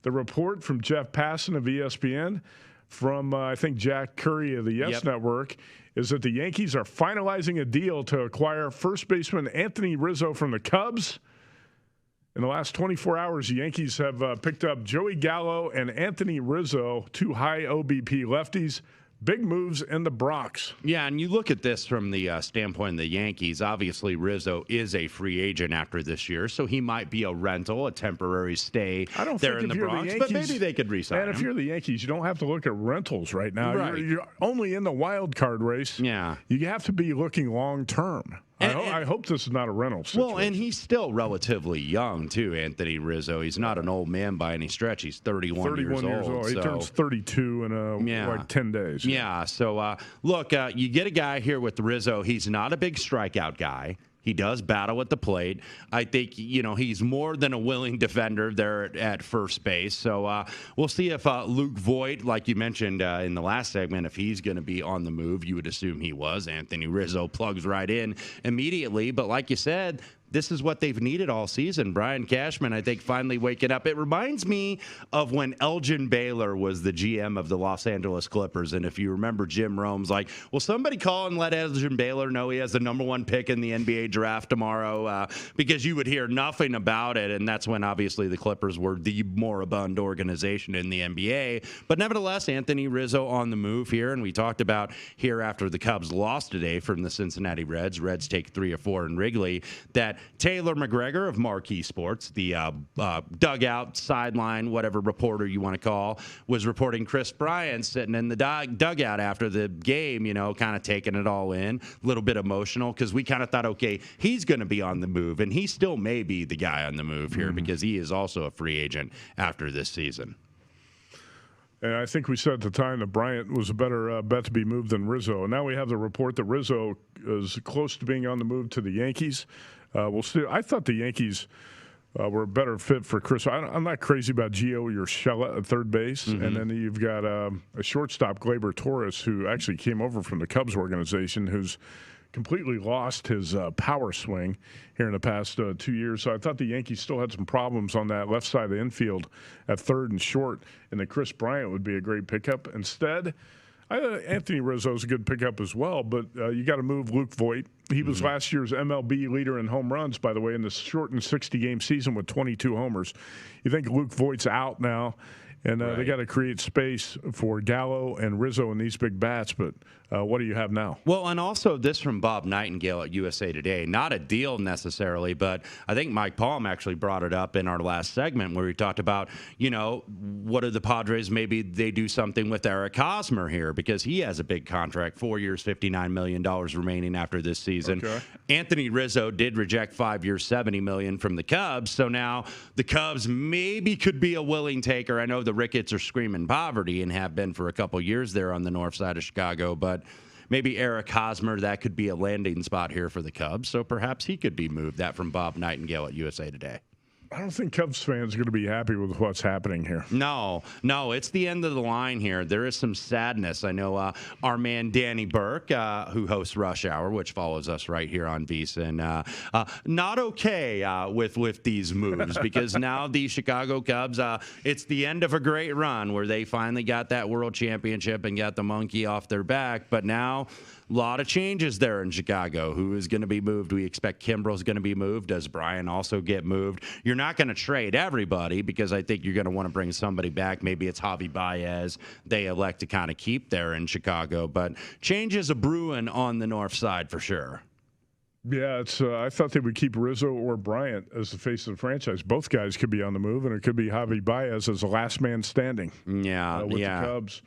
The report from Jeff Passan of ESPN, from I think Jack Curry of the Yes Network, is that the Yankees are finalizing a deal to acquire first baseman Anthony Rizzo from the Cubs. In the last 24 hours, the Yankees have picked up Joey Gallo and Anthony Rizzo, two high OBP lefties. Big moves in the Bronx. Yeah, and you look at this from the standpoint of the Yankees. Obviously, Rizzo is a free agent after this year, so he might be a rental, a temporary stay there in the Bronx. But maybe they could re-sign him. And if you're the Yankees, you don't have to look at rentals right now. Right. You're only in the wild card race. Yeah. You have to be looking long term. I hope this is not a rental situation. Well, and he's still relatively young, too, Anthony Rizzo. He's not an old man by any stretch. He's 31 years old. He turns 32 in like 10 days. Yeah, so look, you get a guy here with Rizzo. He's not a big strikeout guy. He does battle at the plate. I think, he's more than a willing defender there at first base. So we'll see if Luke Voit, like you mentioned in the last segment, if he's going to be on the move. You would assume he was. Anthony Rizzo plugs right in immediately. But like you said, this is what they've needed all season. Brian Cashman, I think, finally waking up. It reminds me of when Elgin Baylor was the GM of the Los Angeles Clippers. And if you remember, Jim Rome's like, will somebody call and let Elgin Baylor know he has the #1 pick in the NBA draft tomorrow? Because you would hear nothing about it. And that's when, obviously, the Clippers were the moribund organization in the NBA. But nevertheless, Anthony Rizzo on the move here. And we talked about here after the Cubs lost today from the Cincinnati Reds. Reds take 3 or 4 in Wrigley. That Taylor McGregor of Marquee Sports, the dugout, sideline, whatever reporter you want to call, was reporting Chris Bryant sitting in the dugout after the game, kind of taking it all in, a little bit emotional, because we kind of thought, okay, he's going to be on the move, and he still may be the guy on the move here because he is also a free agent after this season. And I think we said at the time that Bryant was a better bet to be moved than Rizzo. And now we have the report that Rizzo is close to being on the move to the Yankees. We'll see. I thought the Yankees were a better fit for Chris. I'm not crazy about Gio Urshela at third base. And then you've got a shortstop, Gleyber Torres, who actually came over from the Cubs organization, who's completely lost his power swing here in the past 2 years. So I thought the Yankees still had some problems on that left side of the infield at third and short, and that Chris Bryant would be a great pickup. Instead, Anthony Rizzo is a good pickup as well, but you got to move Luke Voit. He was last year's MLB leader in home runs, by the way, in the shortened 60-game season with 22 homers. You think Luke Voigt's out now, and they got to create space for Gallo and Rizzo in these big bats, but what do you have now? Well, and also this from Bob Nightingale at USA Today. Not a deal necessarily, but I think Mike Palm actually brought it up in our last segment where he talked about, what are the Padres? Maybe they do something with Eric Hosmer here because he has a big contract, 4 years, $59 million remaining after this season. Okay. Anthony Rizzo did reject 5 years, $70 million from the Cubs, so now the Cubs maybe could be a willing taker. I know the Ricketts are screaming poverty and have been for a couple years there on the north side of Chicago, but maybe Eric Hosmer, that could be a landing spot here for the Cubs, so perhaps he could be moved. That from Bob Nightingale at USA Today. I don't think Cubs fans are going to be happy with what's happening here. No, it's the end of the line here. There is some sadness. I know our man Danny Burke, who hosts Rush Hour, which follows us right here on VSiN, not okay with these moves because now the Chicago Cubs, it's the end of a great run where they finally got that world championship and got the monkey off their back, but now a lot of changes there in Chicago. Who is going to be moved? We expect Kimbrel's going to be moved. Does Brian also get moved? You're not going to trade everybody because I think you're going to want to bring somebody back. Maybe it's Javi Baez they elect to kind of keep there in Chicago. But changes a brewing on the north side for sure. Yeah, I thought they would keep Rizzo or Bryant as the face of the franchise. Both guys could be on the move, and it could be Javi Baez as the last man standing. Yeah, with the Cubs.